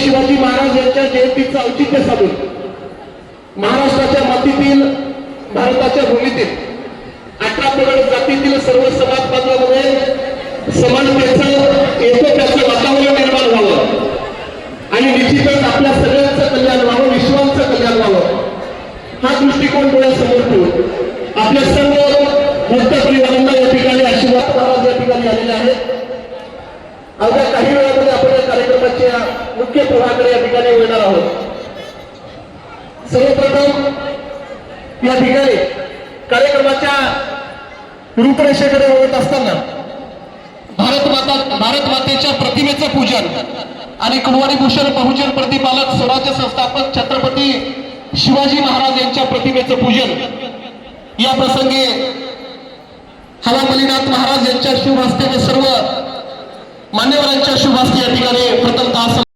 शिवाजी महाराज यांच्या जयंतीचं औचित्य साधून महाराष्ट्राच्या मातीतील भारताच्या भूमीतील 18 पगड जातीतील सर्व समाज बांधवांमध्ये समानतेचं एकोप्याचं वातावरण निर्माण व्हावं आणि निश्चितच आपल्या सगळ्यांचं कल्याण व्हावं, विश्वाचं कल्याण व्हावं हा दृष्टिकोन डोळ्यासमोर ठेवून आपल्या सर्व भक्त परिवारांना या ठिकाणी आशीर्वाद महाराज या ठिकाणी आलेले आहेत। अवघ्या काही वेळामध्ये आपण या कार्यक्रमाच्या मुख्य प्रवाहाकडे या ठिकाणी वळणार आहोत। सर्वप्रथम या ठिकाणी कार्यक्रमाच्या रूपरेषेकडे वळत असताना भारत मातेच्या प्रतिमेचं पूजन आणि कुलवारी भूषण बहुजन प्रतिपालक स्वराज्य संस्थापक छत्रपती शिवाजी महाराज यांच्या प्रतिमेचं पूजन या प्रसंगी हवा मलिनाथ महाराज यांच्या शुभ हस्ते व सर्व मान्यवरांच्या शुभ हस्ते या ठिकाणी प्रथमतः